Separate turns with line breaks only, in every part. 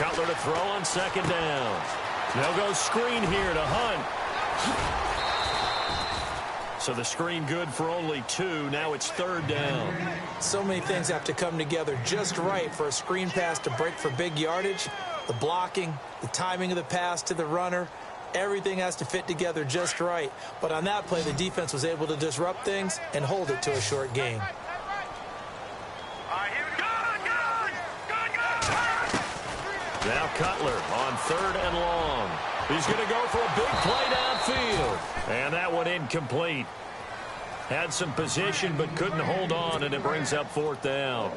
Cutler to throw on second down. They'll go screen here to Hunt. So the screen good for only 2. Now it's third down.
So many things have to come together just right for a screen pass to break for big yardage. The blocking, the timing of the pass to the runner, everything has to fit together just right. But on that play, the defense was able to disrupt things and hold it to a short gain.
Now Cutler on third and long. He's going to go for a big play downfield. And that one incomplete. Had some position but couldn't hold on, and it brings up fourth down.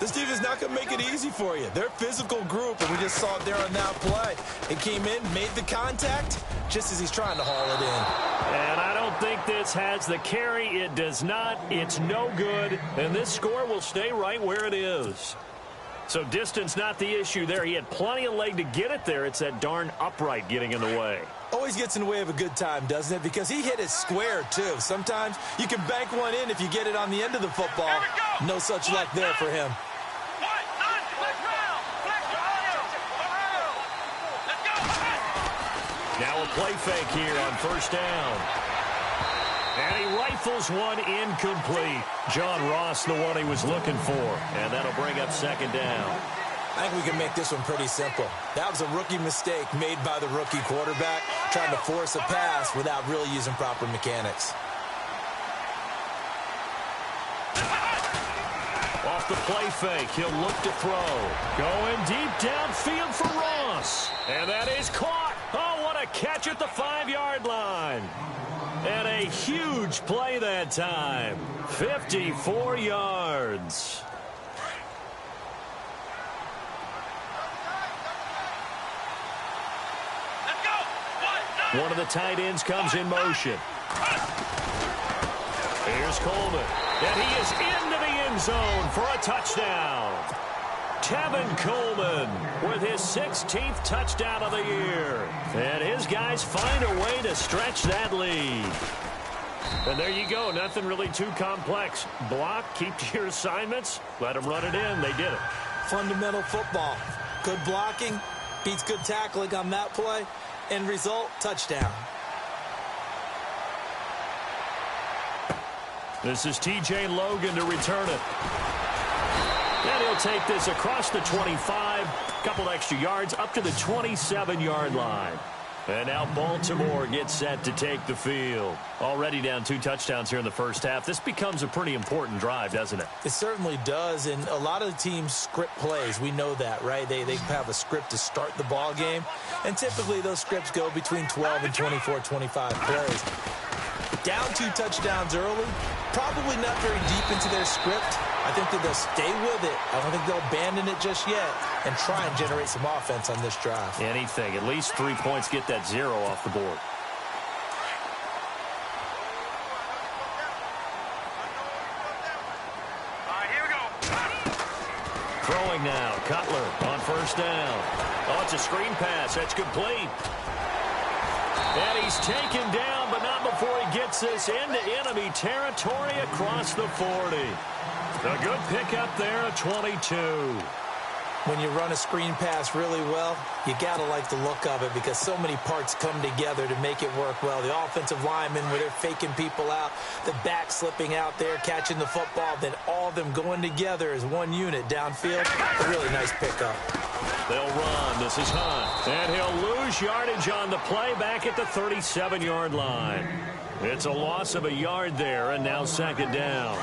This defense is not going to make it easy for you. They're a physical group, and we just saw it there on that play. It came in, made the contact, just as he's trying to haul it in.
And I don't think this has the carry. It does not. It's no good. And this score will stay right where it is. So distance not the issue there. He had plenty of leg to get it there. It's that darn upright getting in the way.
Always gets in the way of a good time, doesn't it? Because he hit it square, too. Sometimes you can bank one in if you get it on the end of the football. No such luck there for him.
Now a play fake here on first down. And he rifles one incomplete. John Ross, the one he was looking for. And that'll bring up second down.
I think we can make this one pretty simple. That was a rookie mistake made by the rookie quarterback, trying to force a pass without really using proper mechanics.
Off the play fake, he'll look to throw. Going deep downfield for Ross. And that is caught. Oh, what a catch at the 5-yard line. And a huge play that time. 54 yards. One of the tight ends comes in motion. Here's Coleman. And he is into the end zone for a touchdown. Tevin Coleman with his 16th touchdown of the year. And his guys find a way to stretch that lead. And there you go. Nothing really too complex. Block, keep to your assignments, let them run it in. They did it.
Fundamental football. Good blocking, beats good tackling on that play. End result, touchdown.
This is T.J. Logan to return it. And he'll take this across the 25, couple extra yards up to the 27-yard line. And now Baltimore gets set to take the field. Already down 2 touchdowns here in the first half. This becomes a pretty important drive, doesn't it?
It certainly does, and a lot of the teams script plays. We know that, right? They have a script to start the ball game, and typically those scripts go between 12 and 24, 25 plays. Down 2 touchdowns early, probably not very deep into their script. I think that they'll stay with it. I don't think they'll abandon it just yet and try and generate some offense on this drive.
Anything. At least 3 points, get that 0 off the board.
Here we go.
Throwing now. Cutler on first down. Oh, it's a screen pass. That's complete. And he's taken down, but not before he gets this into enemy territory across the 40. A good pickup there at 22.
When you run a screen pass really well, you got to like the look of it because so many parts come together to make it work well. The offensive linemen, where they're faking people out, the back slipping out there, catching the football, then all of them going together as one unit downfield. A really nice pickup.
They'll run. This is Hunt. And he'll lose yardage on the play back at the 37-yard line. It's a loss of a yard there, and now second down.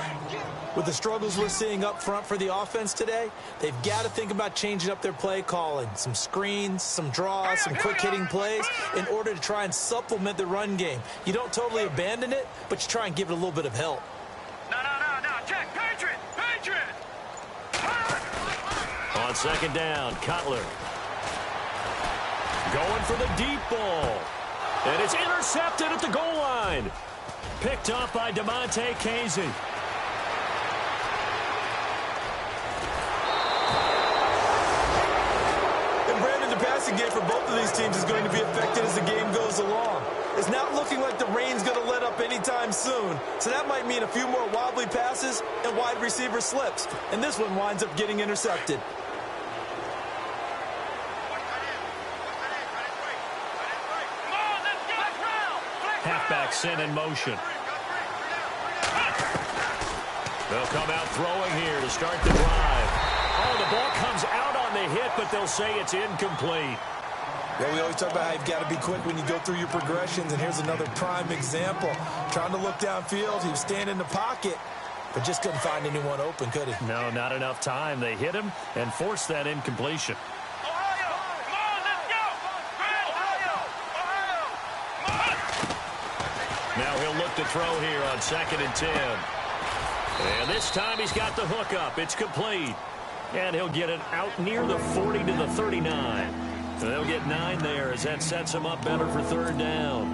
With the struggles we're seeing up front for the offense today, they've got to think about changing up their play calling. Some screens, some draws, some quick-hitting plays in order to try and supplement the run game. You don't totally abandon it, but you try and give it a little bit of help.
No. Check. Patriot.
On second down, Cutler. Going for the deep ball. And it's intercepted at the goal line. Picked up by DeMonte Casey.
Passing game for both of these teams is going to be affected as the game goes along. It's not looking like the rain's going to let up anytime soon, so that might mean a few more wobbly passes and wide receiver slips, and this one winds up getting intercepted.
quarterbacks in motion. They'll come out throwing here to start the drive. Oh, the ball comes out on the hit, but they'll say it's incomplete.
Well, we always talk about how you've got to be quick when you go through your progressions, and here's another prime example. Trying to look downfield, he was standing in the pocket, but just couldn't find anyone open, could he?
No, not enough time. They hit him and forced that incompletion.
Ohio! Come on, let's go! Ohio! Ohio!
Now he'll look to throw here on 2nd and 10. And this time he's got the hook up. It's complete. And he'll get it out near the 40 to the 39. So they'll get 9 there as that sets him up better for 3rd down.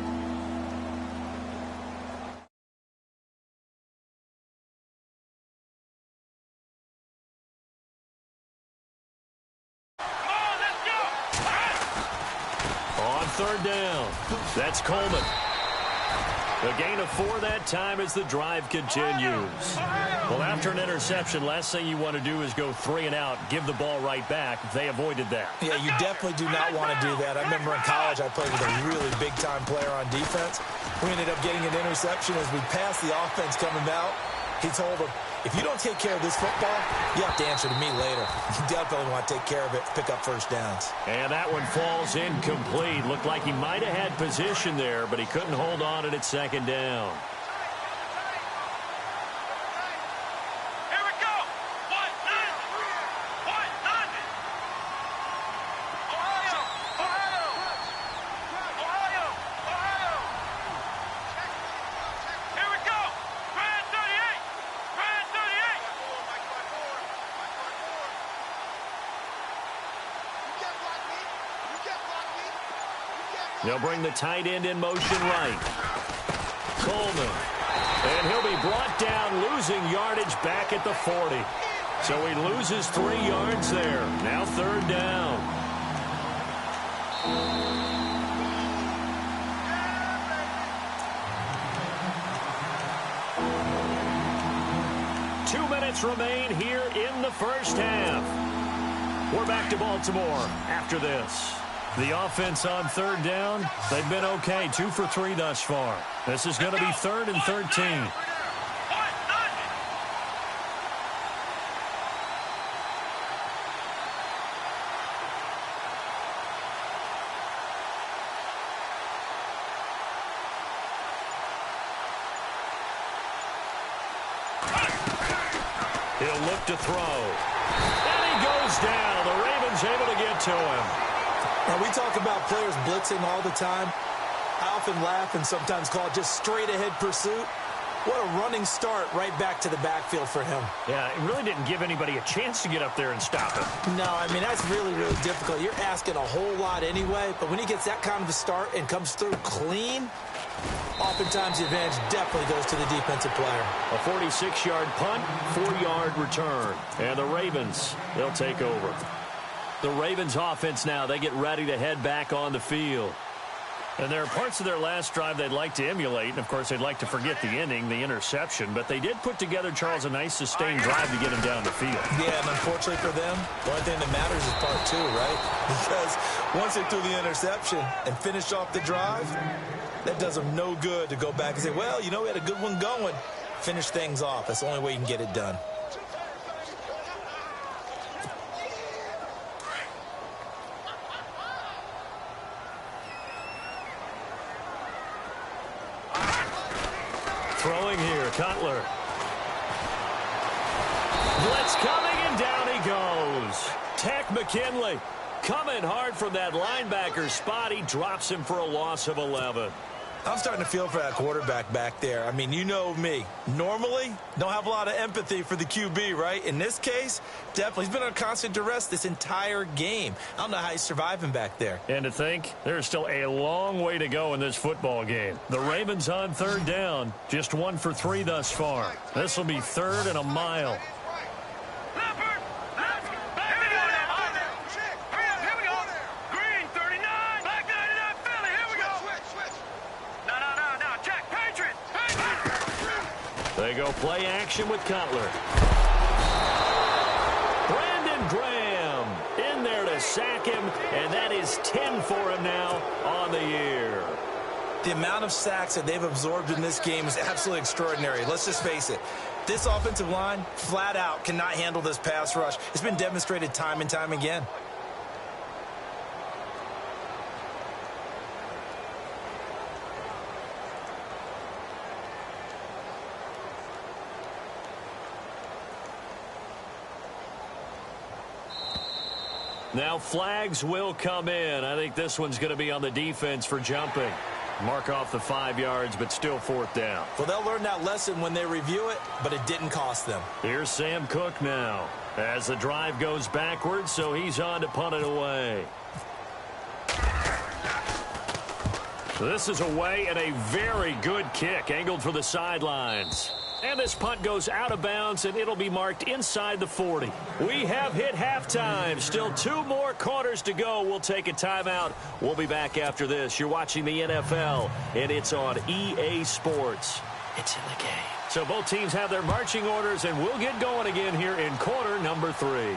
On 3rd down, that's Coleman. A gain of 4 that time as the drive continues. Well, after an interception, last thing you want to do is go 3 and out, give the ball right back. They avoided that.
Yeah, you definitely do not want to do that. I remember in college I played with a really big-time player on defense. We ended up getting an interception as we passed the offense coming out. He told him, if you don't take care of this football, you have to answer to me later. You definitely want to take care of it, pick up 1st downs.
And that one falls incomplete. Looked like he might have had position there, but he couldn't hold on to it at 2nd down.
Here we go! 1-0! 1-0! Ohio! Ohio! Ohio! Ohio! Here we go! Brand 38! Brand 38!
They'll bring the tight end in motion right. Coleman. And he'll be brought down, losing yardage back at the 40. So he loses 3 yards there. Now 3rd down. Two minutes remain here in the 1st half. We're back to Baltimore after this. The offense on 3rd down, they've been okay. 2 for 3 thus far. This is going to be 3rd and 13. He'll look to throw. And he goes down. The Ravens able to get to him.
Now, we talk about players blitzing all the time. I often laugh and sometimes call it just straight-ahead pursuit. What a running start right back to the backfield for him.
Yeah, it really didn't give anybody a chance to get up there and stop him.
No, I mean, that's really, really difficult. You're asking a whole lot anyway, but when he gets that kind of a start and comes through clean, oftentimes the advantage definitely goes to the defensive player.
A 46-yard punt, 4-yard return. And the Ravens, they'll take over. The Ravens offense now, they get ready to head back on the field. And there are parts of their last drive they'd like to emulate. And, of course, they'd like to forget the ending, the interception. But they did put together, Charles, a nice sustained drive to get him down the field.
Yeah, and unfortunately for them, the only thing that matters is part 2, right? Because once they threw the interception and finished off the drive, that does them no good to go back and say, well, you know, we had a good one going. Finish things off. That's the only way you can get it done.
Throwing here, Cutler. Blitz coming, and down he goes. Tech McKinley coming hard from that linebacker spot. He drops him for a loss of 11.
I'm starting to feel for that quarterback back there. I mean, you know me. Normally, don't have a lot of empathy for the QB, right? In this case, definitely. He's been under constant duress this entire game. I don't know how he's surviving back there.
And to think, there's still a long way to go in this football game. The Ravens on 3rd down, just 1 for 3 thus far. This will be 3rd and a mile. They go play action with Cutler. Brandon Graham in there to sack him, and that is 10 for him now on the year.
The amount of sacks that they've absorbed in this game is absolutely extraordinary. Let's just face it. This offensive line, flat out, cannot handle this pass rush. It's been demonstrated time and time again.
Now flags will come in. I think this one's going to be on the defense for jumping. Mark off the 5 yards, but still 4th down.
Well, they'll learn that lesson when they review it, but it didn't cost them.
Here's Sam Cook now as the drive goes backwards, so he's on to punt it away. So this is away and a very good kick angled for the sidelines. And this punt goes out of bounds, and it'll be marked inside the 40. We have hit halftime. Still 2 more quarters to go. We'll take a timeout. We'll be back after this. You're watching the NFL, and it's on EA Sports. It's in the game. So both teams have their marching orders, and we'll get going again here in quarter number 3.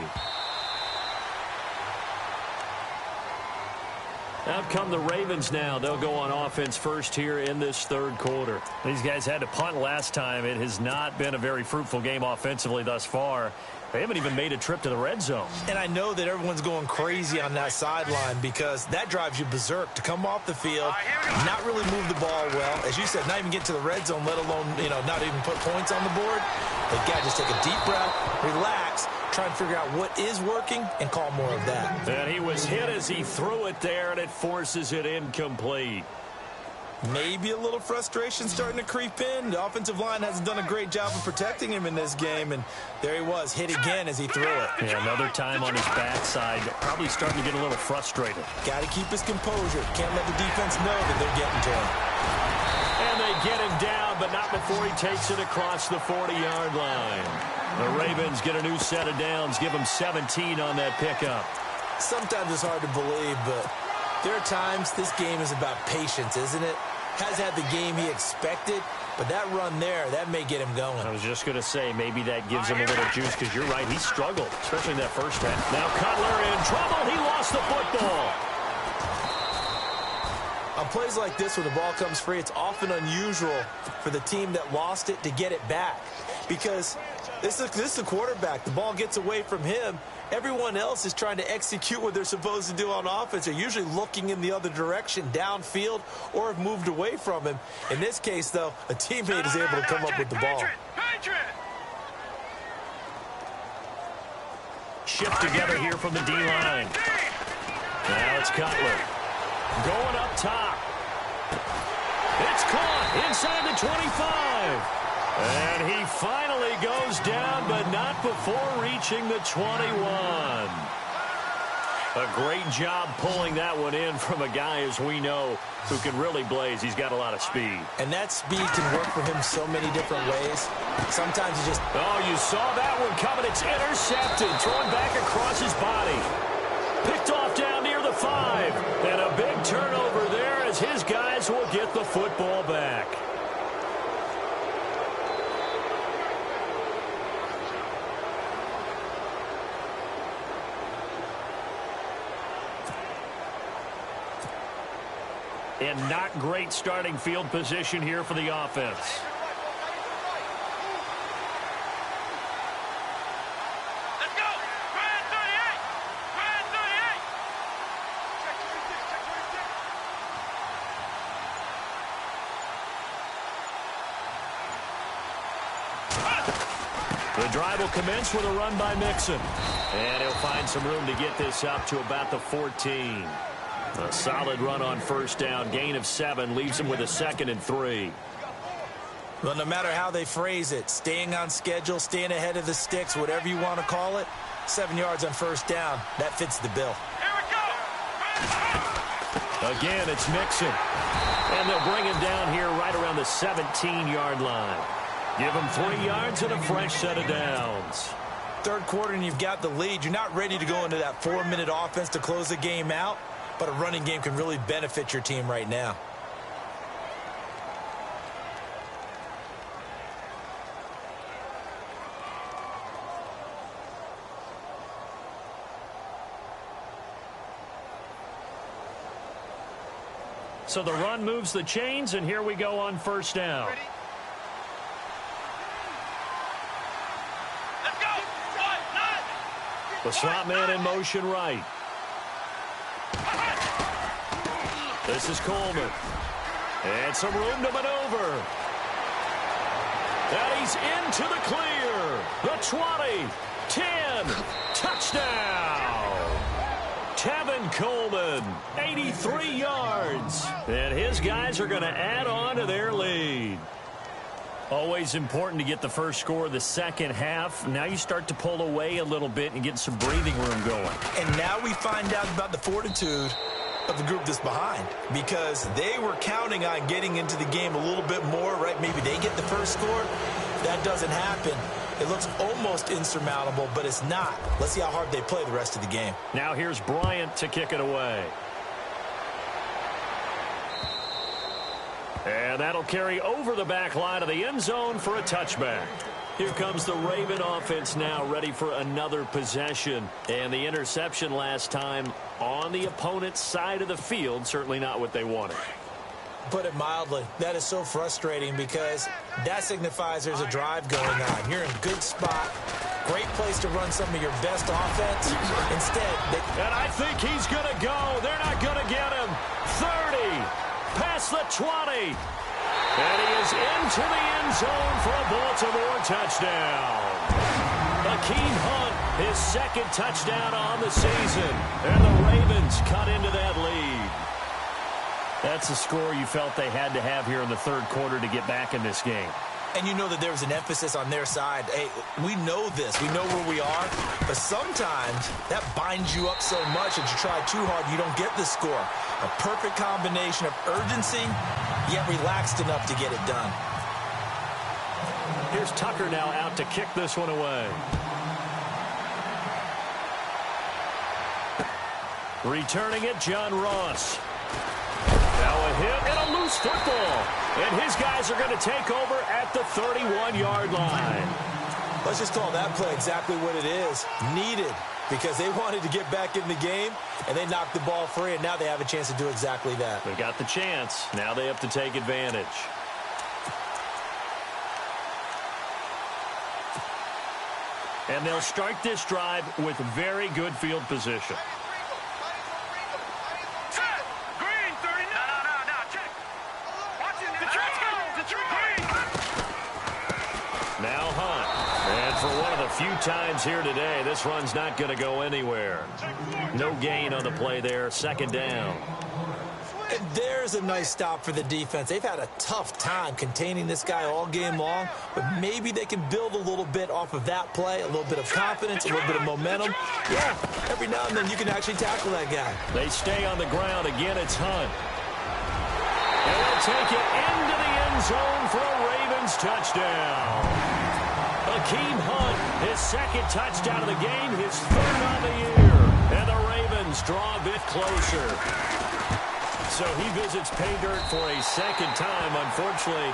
Out come the Ravens now. They'll go on offense first here in this 3rd quarter. These guys had to punt last time. It has not been a very fruitful game offensively thus far. They haven't even made a trip to the red zone.
And I know that everyone's going crazy on that sideline because that drives you berserk to come off the field, not really move the ball well. As you said, not even get to the red zone, let alone, not even put points on the board. They've got to just take a deep breath, relax, try and figure out what is working and call more of that.
And he was hit as he threw it there, and it forces it incomplete.
Maybe a little frustration starting to creep in. The offensive line hasn't done a great job of protecting him in this game, and there he was, hit again as he threw it.
Yeah, another time on his backside, probably starting to get a little frustrated.
Got to keep his composure. Can't let the defense know that they're getting to him.
And they get him down, but not before he takes it across the 40-yard line. The Ravens get a new set of downs, give him 17 on that pickup.
Sometimes it's hard to believe, but there are times this game is about patience, isn't it? Has had the game he expected, but that run there, that may get him going.
I was just going to say, maybe that gives him a little juice, because you're right, he struggled, especially in that first half. Now Cutler in trouble. He lost the football.
On plays like this, when the ball comes free, it's often unusual for the team that lost it to get it back, because this is the quarterback. The ball gets away from him. Everyone else is trying to execute what they're supposed to do on offense. They're usually looking in the other direction, downfield, or have moved away from him. In this case, though, a teammate is able to come up with the ball.
Shift together here from the D-line. Now it's Cutler. Going up top. It's caught inside the 25. And he finally goes down, but not before reaching the 21. A great job pulling that one in from a guy, as we know, who can really blaze. He's got a lot of speed.
And that speed can work for him so many different ways. Sometimes he just...
Oh, you saw that one coming. It's intercepted. Thrown back across his body. Picked off down near the 5. And a big turnover there as his guys will get the football back. And not great starting field position here for the offense.
Let's go! Ryan 38! Ryan 38!
The drive will commence with a run by Mixon. And he'll find some room to get this up to about the 14. A solid run on first down. Gain of 7 leaves him with a 2nd and 3.
Well, no matter how they phrase it, staying on schedule, staying ahead of the sticks, whatever you want to call it, 7 yards on first down, that fits the bill.
Here we go!
Again, it's Mixon. And they'll bring him down here right around the 17-yard line. Give him 3 yards and a fresh set of downs.
Third quarter and you've got the lead. You're not ready to go into that 4-minute offense to close the game out, but a running game can really benefit your team right now.
So the run moves the chains, and here we go on first down.
Let's go.
The slot man in motion right. This is Coleman. And some room to maneuver. And he's into the clear. The 20, 10, touchdown. Tevin Coleman, 83 yards. And his guys are going to add on to their lead. Always important to get the first score of the second half. Now you start to pull away a little bit and get some breathing room going.
And now we find out about the fortitude of the group that's behind, because they were counting on getting into the game a little bit more, right? Maybe they get the first score. That doesn't happen. It looks almost insurmountable, but it's not. Let's see how hard they play the rest of the game.
Now here's Bryant to kick it away. And that'll carry over the back line of the end zone for a touchback. Here comes the Raven offense now, ready for another possession. And the interception last time on the opponent's side of the field, certainly not what they wanted.
Put it mildly, that is so frustrating, because that signifies there's a drive going on. You're in a good spot, great place to run some of your best offense. Instead,
and I think he's going to go. They're not going to get him. 30, past the 20. And he is into the end zone for a Baltimore touchdown. Akeem Hunt, his second touchdown on the season. And the Ravens cut into that lead. That's a score you felt they had to have here in the third quarter to get back in this game.
And you know that there was an emphasis on their side. Hey, we know this. We know where we are. But sometimes that binds you up so much that you try too hard, you don't get the score. A perfect combination of urgency, yet relaxed enough to get it done.
Here's Tucker now out to kick this one away. Returning it, John Ross. Now a hit and a loose football. And his guys are going to take over at the 31-yard line.
Let's just call that play exactly what it is. Needed, because they wanted to get back in the game, and they knocked the ball free, and now they have a chance to do exactly that.
They got the chance. Now they have to take advantage. And they'll start this drive with very good field position. Now Hunt. And for one of the few times here today, this run's not going to go anywhere. No gain on the play there. Second down.
And there's a nice stop for the defense. They've had a tough time containing this guy all game long, but maybe they can build a little bit off of that play, a little bit of confidence, a little bit of momentum. Yeah, every now and then you can actually tackle that guy.
They stay on the ground. Again, it's Hunt. And they'll take it into the end zone for a Ravens touchdown. Akeem Hunt, his second touchdown of the game, his third on the year. And the Ravens draw a bit closer. So he visits pay dirt for a second time. Unfortunately,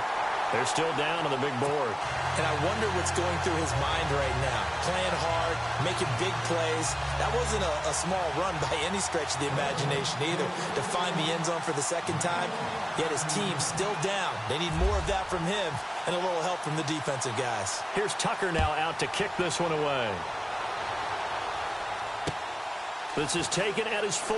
they're still down on the big board.
And I wonder what's going through his mind right now. Playing hard, making big plays. That wasn't a small run by any stretch of the imagination either, to find the end zone for the second time. Yet his team's still down. They need more of that from him and a little help from the defensive guys.
Here's Tucker now out to kick this one away. This is taken at his 4.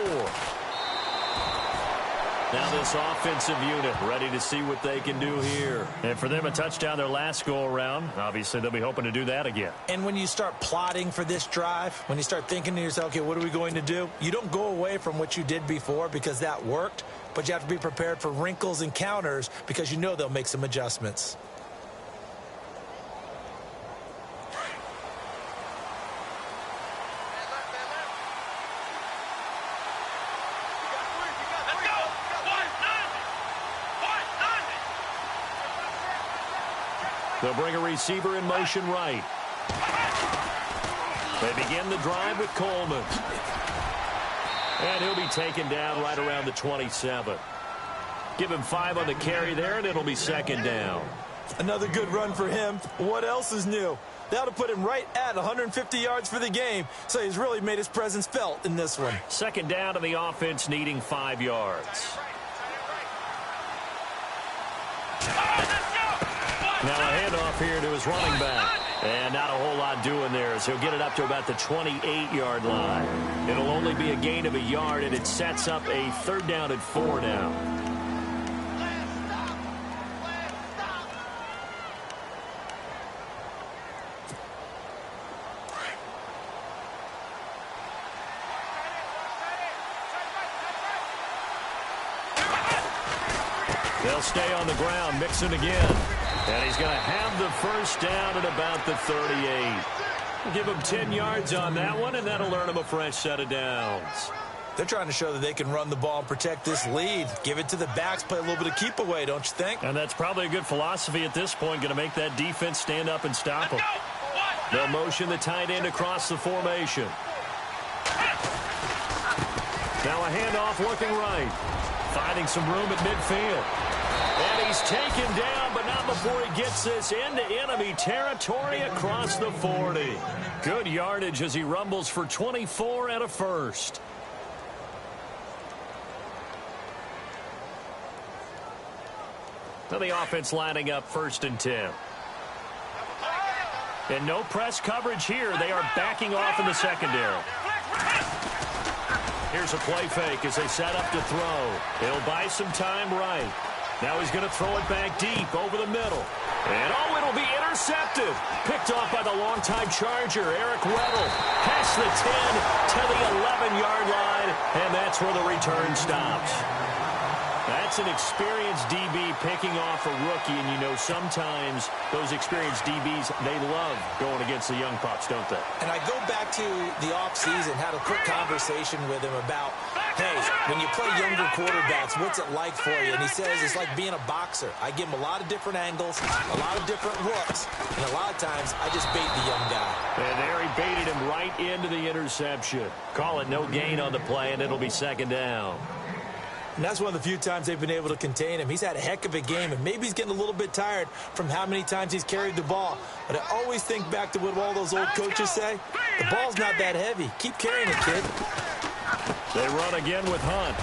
Now this offensive unit ready to see what they can do here. And for them, a touchdown their last go-around. Obviously, they'll be hoping to do that again.
And when you start plotting for this drive, when you start thinking to yourself, okay, what are we going to do? You don't go away from what you did before because that worked, but you have to be prepared for wrinkles and counters because you know they'll make some adjustments.
They'll bring a receiver in motion right. They begin the drive with Coleman. And he'll be taken down right around the 27. Give him 5 on the carry there, and it'll be second down.
Another good run for him. What else is new? That'll put him right at 150 yards for the game, so he's really made his presence felt in this one.
Second down to the offense, needing 5 yards. Now a handoff here to his running back. And not a whole lot doing there as he'll get it up to about the 28-yard line. It'll only be a gain of a yard, and it sets up a 3rd down and 4 now. They'll stay on the ground, Mixon again. And he's going to have the 1st down at about the 38. Give him 10 yards on that one, and that'll earn him a fresh set of downs.
They're trying to show that they can run the ball and protect this lead. Give it to the backs, play a little bit of keep away, don't you think?
And that's probably a good philosophy at this point, going to make that defense stand up and stop them. They'll motion the tight end across the formation. Now a handoff looking right. Finding some room at midfield. And he's taken down, but not before he gets this into enemy territory across the 40. Good yardage as he rumbles for 24 and a 1st. Now the offense lining up 1st and 10. And no press coverage here. They are backing off in the secondary. Here's a play fake as they set up to throw. He'll buy some time right. Now he's going to throw it back deep over the middle. And, oh, it'll be intercepted. Picked off by the longtime Charger, Eric Weddle. Past the 10 to the 11-yard line, and that's where the return stops. That's an experienced DB picking off a rookie, and you know sometimes those experienced DBs, they love going against the young pups, don't they?
And I go back to the offseason, had a quick conversation with him about, hey, when you play younger quarterbacks, what's it like for you? And he says it's like being a boxer. I give him a lot of different angles, a lot of different looks, and a lot of times I just bait the young guy.
And there he baited him right into the interception. Call it no gain on the play, and it'll be 2nd down.
And that's one of the few times they've been able to contain him. He's had a heck of a game, and maybe he's getting a little bit tired from how many times he's carried the ball. But I always think back to what all those old coaches say. The ball's not that heavy. Keep carrying it, kid.
They run again with Hunt.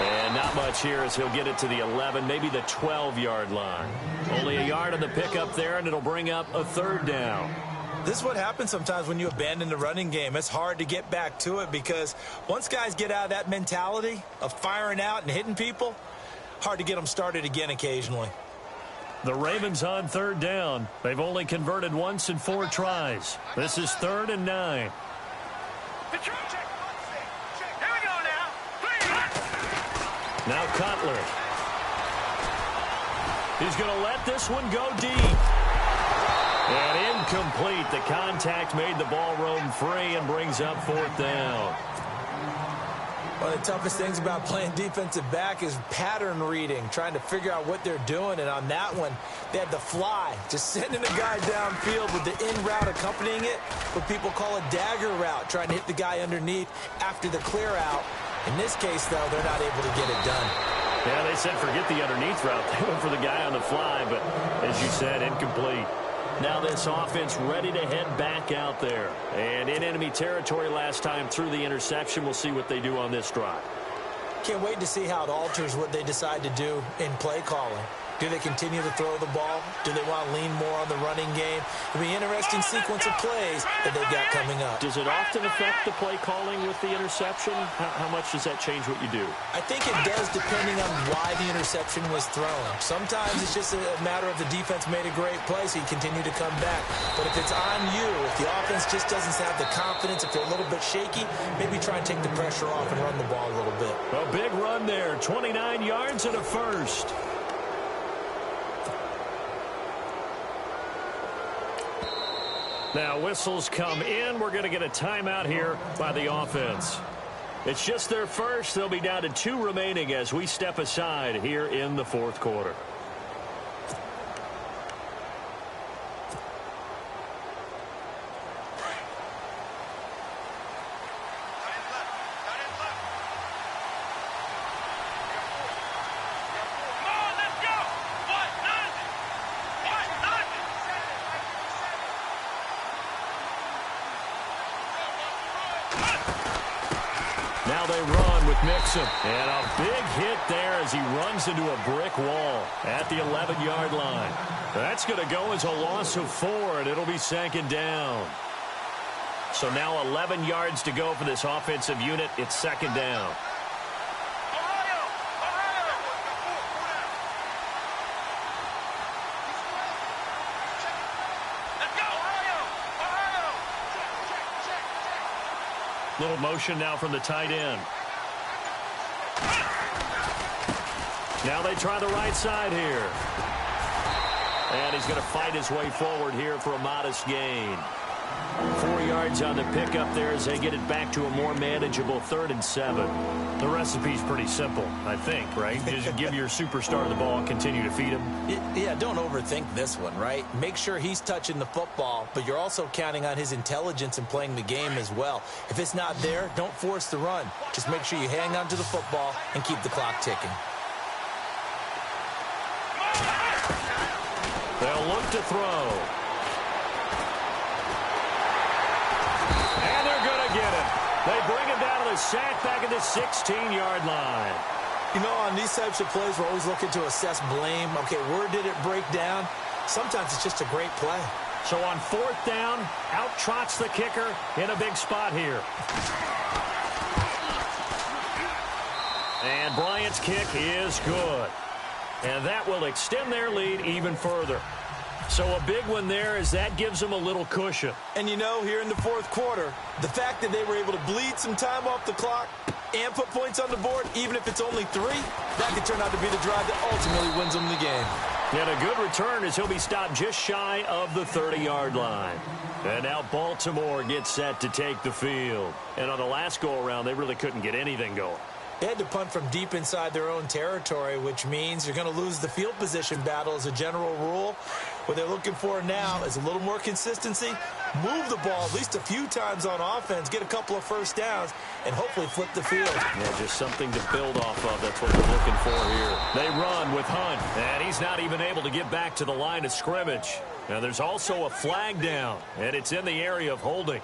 And not much here as he'll get it to the 11, maybe the 12-yard line. Only a yard on the pickup there, and it'll bring up a 3rd down.
This is what happens sometimes when you abandon the running game. It's hard to get back to it because once guys get out of that mentality of firing out and hitting people, hard to get them started again occasionally.
The Ravens on 3rd down. They've only converted once in 4 tries. This is 3rd and 9.
Here we go now.
Now Cutler. He's going to let this one go deep. And incomplete. The contact made the ball roam free and brings up 4th down.
One of the toughest things about playing defensive back is pattern reading, trying to figure out what they're doing. And on that one, they had the fly, just sending a guy downfield with the in route accompanying it, what people call a dagger route, trying to hit the guy underneath after the clear out. In this case, though, they're not able to get it done.
Yeah, they said forget the underneath route. They went for the guy on the fly, but as you said, incomplete. Now this offense ready to head back out there. And in enemy territory last time through the interception. We'll see what they do on this drive.
Can't wait to see how it alters what they decide to do in play calling. Do they continue to throw the ball? Do they want to lean more on the running game? It'll be an interesting sequence of plays that they've got coming up.
Does it often affect the play calling with the interception? How much does that change what you do?
I think it does depending on why the interception was thrown. Sometimes it's just a matter of the defense made a great play, so you continue to come back. But if it's on you, if the offense just doesn't have the confidence, if they're a little bit shaky, maybe try and take the pressure off and run the ball a little bit.
A big run there, 29 yards and a 1st. Now whistles come in. We're going to get a timeout here by the offense. It's just their 1st. They'll be down to 2 remaining as we step aside here in the 4th quarter. Now they run with Mixon. And a big hit there as he runs into a brick wall at the 11-yard line. That's going to go as a loss of 4, and it'll be 2nd down. So now 11 yards to go for this offensive unit. It's 2nd down. Little motion now from the tight end. Now they try the right side here. And he's going to fight his way forward here for a modest gain. 4 yards on the pickup there as they get it back to a more manageable 3rd and 7. The recipe's pretty simple, I think, right? Just give your superstar the ball, continue to feed him.
Yeah, don't overthink this one, right? Make sure he's touching the football, but you're also counting on his intelligence in playing the game as well. If it's not there, don't force the run. Just make sure you hang on to the football and keep the clock ticking.
They'll look to throw. And they're going to get it. They bring him down to the sack back at the 16-yard line.
You know, on these types of plays, we're always looking to assess blame. Okay, where did it break down? Sometimes it's just a great play.
So on 4th down, out trots the kicker in a big spot here. And Bryant's kick is good. And that will extend their lead even further. So a big one there as that gives them a little cushion.
And you know, here in the 4th quarter, the fact that they were able to bleed some time off the clock and put points on the board, even if it's only 3, that could turn out to be the drive that ultimately wins them the game.
And a good return as he'll be stopped just shy of the 30-yard line. And now Baltimore gets set to take the field. And on the last go-around, they really couldn't get anything going.
They had to punt from deep inside their own territory, which means you're going to lose the field position battle as a general rule. What they're looking for now is a little more consistency, move the ball at least a few times on offense, get a couple of first downs, and hopefully flip the field.
Yeah, just something to build off of. That's what they're looking for here. They run with Hunt, and he's not even able to get back to the line of scrimmage. Now, there's also a flag down, and it's in the area of holding.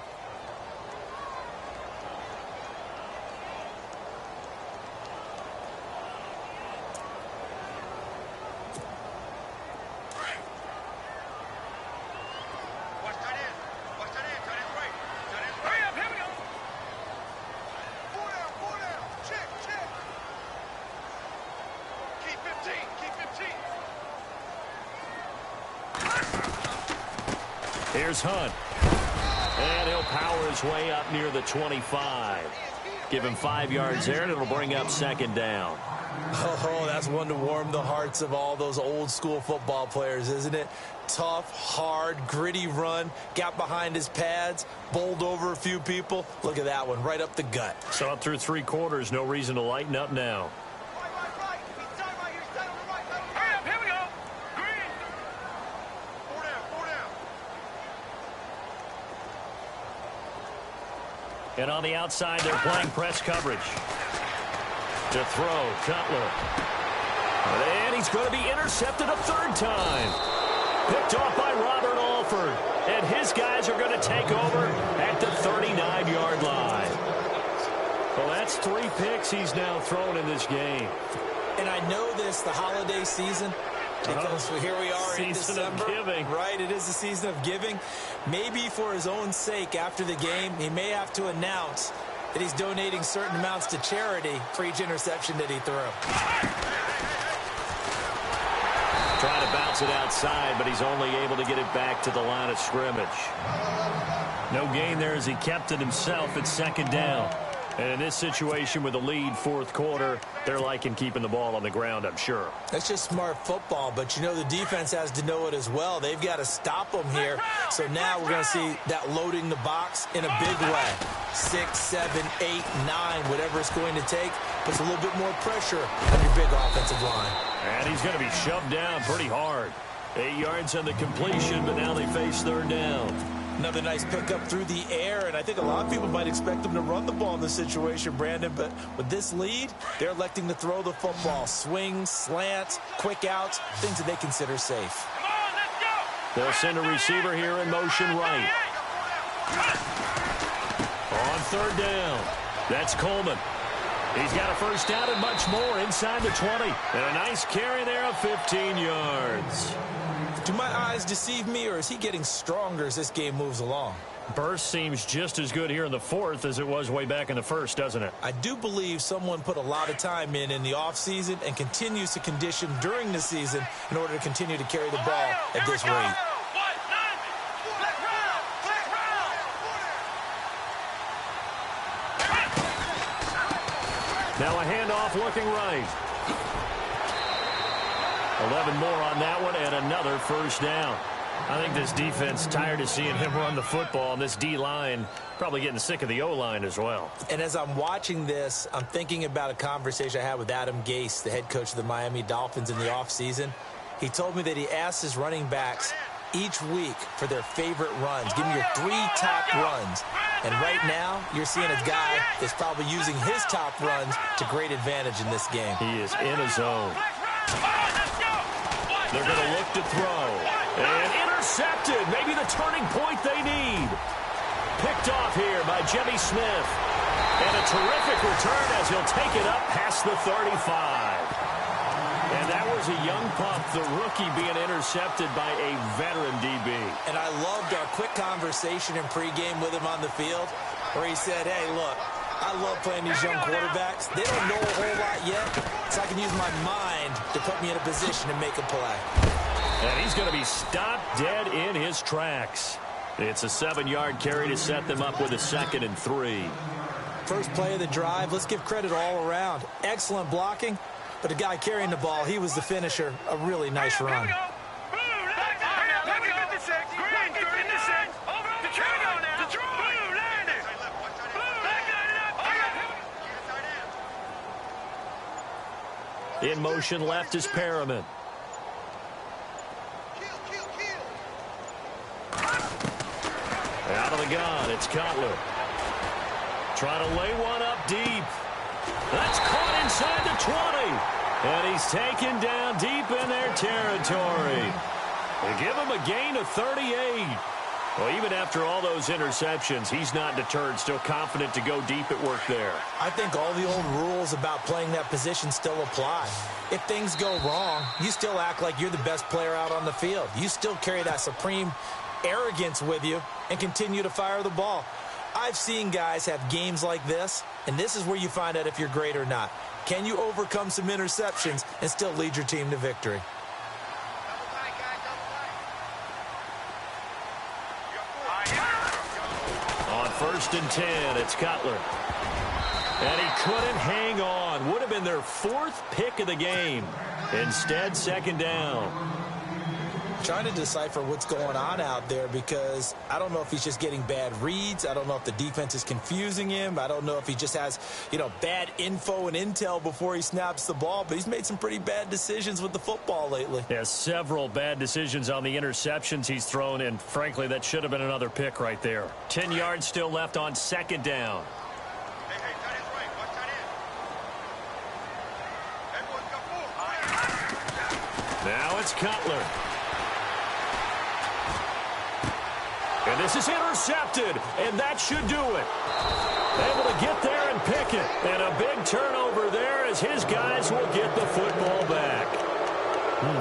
Here's Hunt. And he'll power his way up near the 25. Give him 5 yards there, and it'll bring up 2nd down.
Oh, that's one to warm the hearts of all those old-school football players, isn't it? Tough, hard, gritty run, got behind his pads, bowled over a few people. Look at that one, right up the gut.
So up through 3 quarters, no reason to lighten up now. And on the outside, they're playing press coverage. To throw, Cutler. And he's going to be intercepted a 3rd time. Picked off by Robert Alford. And his guys are going to take over at the 39-yard line. Well, that's 3 picks he's now thrown in this game.
And I know this, the holiday season, because here we are in December.
Season of giving.
Right, it is the season of giving. Maybe for his own sake after the game, he may have to announce that he's donating certain amounts to charity for each interception that he threw.
Trying to bounce it outside, but he's only able to get it back to the line of scrimmage. No gain there as he kept it himself at 2nd down. And in this situation with the lead 4th quarter, they're liking keeping the ball on the ground, I'm sure.
That's just smart football, but you know the defense has to know it as well. They've got to stop them here. So now we're going to see that loading the box in a big way. 6, 7, 8, 9, whatever it's going to take, puts a little bit more pressure on your big offensive line. And
he's going to be shoved down pretty hard. 8 yards on the completion, but now they face 3rd down.
Another nice pickup through the air, and I think a lot of people might expect them to run the ball in this situation, Brandon, but with this lead, they're electing to throw the football. Swings, slants, quick outs, things that they consider safe.
They'll send a receiver here in motion right. On 3rd down, that's Coleman. He's got a first down and much more inside the 20. And a nice carry there of 15 yards.
Do my eyes deceive me, or is he getting stronger as this game moves along?
Burst seems just as good here in the fourth as it was way back in the first, doesn't it?
I do believe someone put a lot of time in the offseason and continues to condition during the season in order to continue to carry the ball at this rate.
Now a handoff looking right. 11 more on that one and another first down. I think this defense tired of seeing him run the football, and this D-line probably getting sick of the O-line as well.
And as I'm watching this, I'm thinking about a conversation I had with Adam Gase, the head coach of the Miami Dolphins in the offseason. He told me that he asked his running backs each week for their favorite runs. Give me your 3 top runs. And right now, you're seeing a guy that's probably using his top runs to great advantage in this game.
He is in a zone. They're going to look to throw. And intercepted. Maybe the turning point they need. Picked off here by Jimmy Smith. And a terrific return as he'll take it up past the 35. And that was a young pup, the rookie being intercepted by a veteran DB.
And I loved our quick conversation in pregame with him on the field where he said, hey, look, I love playing these young quarterbacks. They don't know a whole lot yet, so I can use my mind to put me in a position to make a play.
And he's going to be stopped dead in his tracks. It's a 7-yard carry to set them up with a 2nd and 3.
First play of the drive, let's give credit all around. Excellent blocking. But the guy carrying the ball, he was the finisher. A really nice run.
In motion left is Perriman. Out of the gun, it's Cutler. Trying to lay one up deep. That's caught inside the 20. And he's taken down deep in their territory. They give him a gain of 38. Well, even after all those interceptions, he's not deterred, still confident to go deep at work there.
I think all the old rules about playing that position still apply. If things go wrong, you still act like you're the best player out on the field. You still carry that supreme arrogance with you and continue to fire the ball. I've seen guys have games like this, and this is where you find out if you're great or not. Can you overcome some interceptions and still lead your team to victory?
On 1st and 10, it's Cutler. And he couldn't hang on. Would have been their 4th pick of the game. Instead, 2nd down.
Trying to decipher what's going on out there because I don't know if he's just getting bad reads. I don't know if the defense is confusing him. I don't know if he just has, bad info and intel before he snaps the ball. But he's made some pretty bad decisions with the football lately.
Yeah, several bad decisions on the interceptions he's thrown, and frankly, that should have been another pick right there. 10 yards still left on 2nd down. Now it's Cutler. And this is intercepted, and that should do it. Able to get there and pick it. And a big turnover there as his guys will get the football back.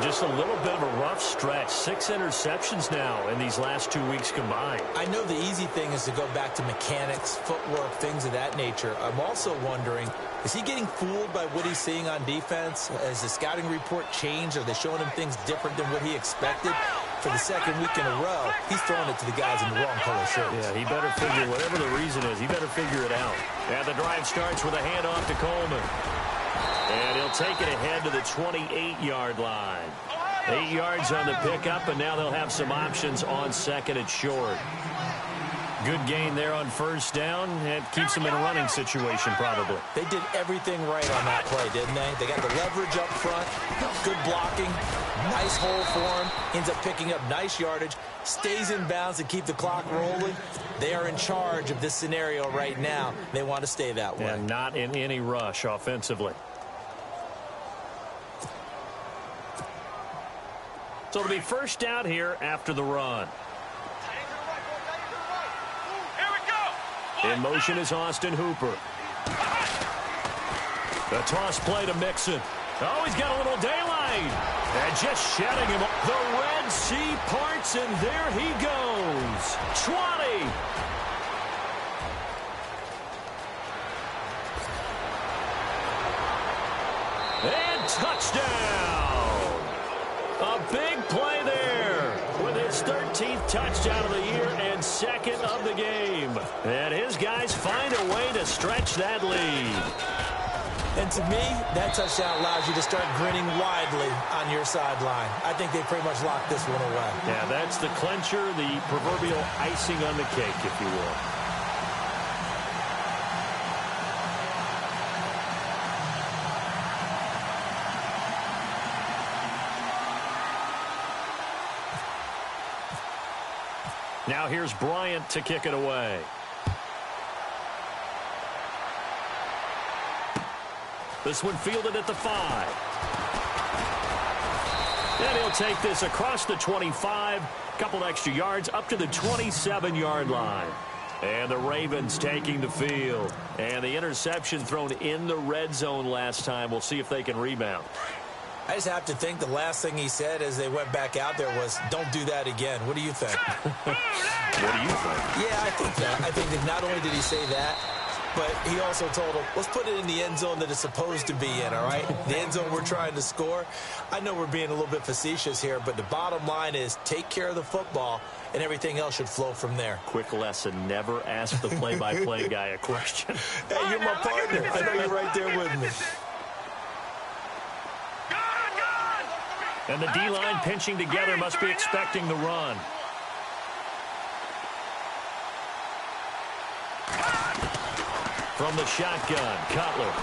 Just a little bit of a rough stretch. 6 interceptions now in these last 2 weeks combined.
I know the easy thing is to go back to mechanics, footwork, things of that nature. I'm also wondering, is he getting fooled by what he's seeing on defense? Has the scouting report changed? Are they showing him things different than what he expected? For the 2nd week in a row, he's throwing it to the guys in the wrong color shirts.
Yeah, he better figure, whatever the reason is, he better figure it out. And the drive starts with a handoff to Coleman. And he'll take it ahead to the 28-yard line. 8 yards on the pickup, and now they'll have some options on 2nd and short. Good gain there on 1st down. It keeps them in a running situation, probably.
They did everything right on that play, didn't they? They got the leverage up front, good blocking, nice hole for him, ends up picking up nice yardage, stays in bounds to keep the clock rolling. They are in charge of this scenario right now. They want to stay that way.
And not in any rush offensively. So it'll be 1st down here after the run. In motion is Austin Hooper. The toss play to Mixon. Oh, he's got a little daylight right. And just shedding him. The Red Sea parts, and there he goes. 20. And touchdown. A big play there with his 13th touchdown of the year and second of the game. And his guys find a way to stretch that lead.
And to me, that touchdown allows you to start grinning widely on your sideline. I think they pretty much locked this one away.
Yeah, that's the clincher, the proverbial icing on the cake, if you will. Now here's Bryant to kick it away. This one fielded at the 5. And he'll take this across the 25. Couple extra yards up to the 27-yard line. And the Ravens taking the field. And the interception thrown in the red zone last time. We'll see if they can rebound.
I just have to think the last thing he said as they went back out there was, don't do that again. What do you think?
What do you think?
Yeah, I think that. I think that not only did he say that, but he also told him, let's put it in the end zone that it's supposed to be in, all right? The end zone we're trying to score. I know we're being a little bit facetious here, but the bottom line is take care of the football, and everything else should flow from there.
Quick lesson, never ask the play-by-play guy a question.
Hey, you're my partner. I know you're right there with me.
And the D-line pinching together must be expecting the run. From the shotgun, Cutler.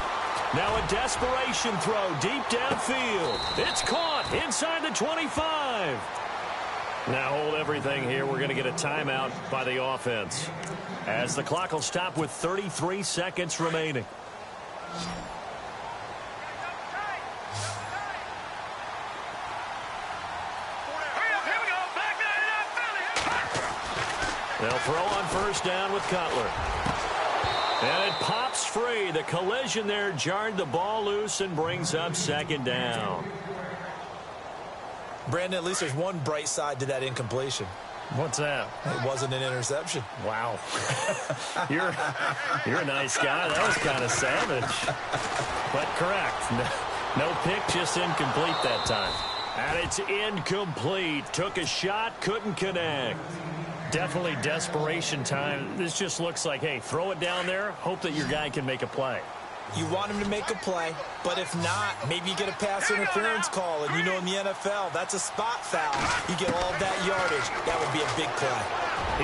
Now a desperation throw deep downfield. It's caught inside the 25. Now hold everything here. We're going to get a timeout by the offense, as the clock will stop with 33 seconds remaining. They'll throw on first down with Cutler. And it pops free. The collision there jarred the ball loose and brings up second down.
Brandon, at least there's one bright side to that incompletion.
What's that?
It wasn't an interception.
Wow. You're a nice guy. That was kind of savage. But correct. No pick, just incomplete that time. And it's incomplete. Took a shot, couldn't connect. Definitely desperation time. This just looks like, hey, throw it down there, hope that your guy can make a play.
You want him to make a play, but if not, maybe you get a pass interference call, and you know in the NFL, that's a spot foul. You get all that yardage. That would be a big play.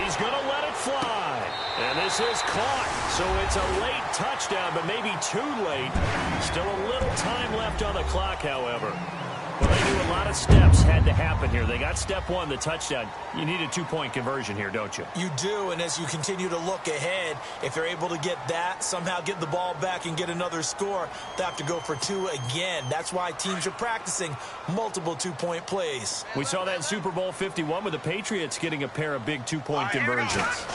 He's going to let it fly. And this is caught. So it's a late touchdown, but maybe too late. Still a little time left on the clock, however. Well, they knew a lot of steps had to happen here. They got step one, the touchdown. You need a two-point conversion here, don't you?
You do, and as you continue to look ahead, if they're able to get that, somehow get the ball back and get another score, they have to go for two again. That's why teams are practicing multiple two-point plays.
We saw that in Super Bowl 51 with the Patriots getting a pair of big two-point conversions.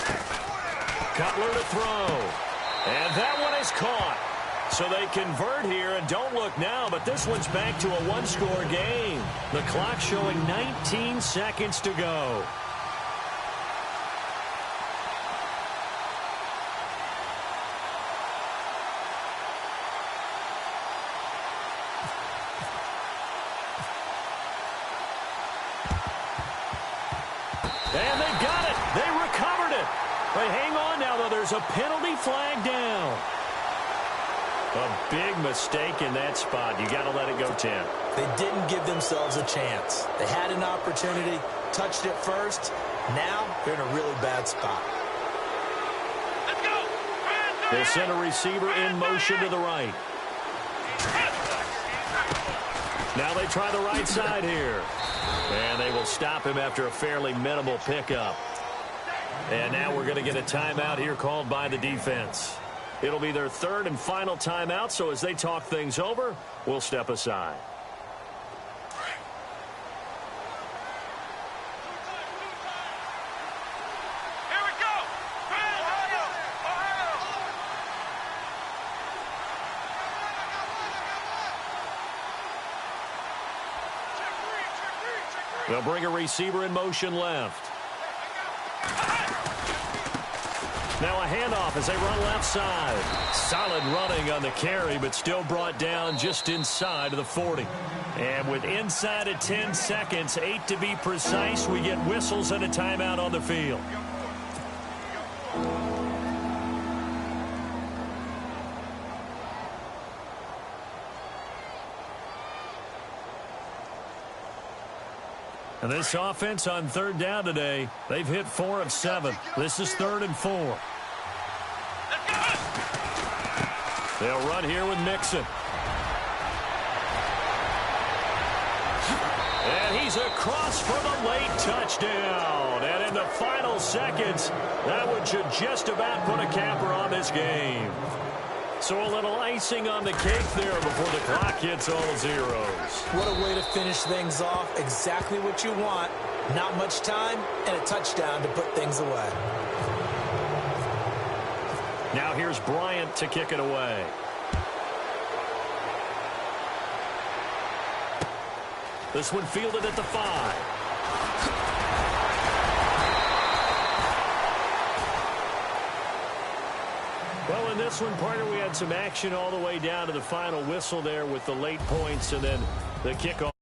Cutler to throw. And that one is caught. So they convert here, and don't look now, but this one's back to a one-score game. The clock showing 19 seconds to go. And they got it. They recovered it. But hang on now, though. There's a penalty flag down. A big mistake in that spot. You got to let it go 10.
They didn't give themselves a chance. They had an opportunity, touched it first. Now they're in a really bad spot.
Let's go.
They'll send a receiver in motion to the right. Now they try the right side here. And they will stop him after a fairly minimal pickup. And now we're going to get a timeout here called by the defense. It'll be their third and final timeout, so as they talk things over, we'll step aside.
Here we go.
They'll bring a receiver in motion left. Now a handoff as they run left side. Solid running on the carry, but still brought down just inside of the 40. And with inside of 10 seconds, 8 to be precise, we get whistles and a timeout on the field. And this offense on third down today, they've hit 4 of 7. This is 3rd and 4. They'll run here with Mixon. And he's across for the late touchdown. And in the final seconds, that should just about put a capper on this game. So a little icing on the cake there before the clock hits all zeros.
What a way to finish things off. Exactly what you want. Not much time and a touchdown to put things away.
Now here's Bryant to kick it away. This one fielded at the 5. Well, in this one, partner, we had some action all the way down to the final whistle there with the late points and then the kickoff.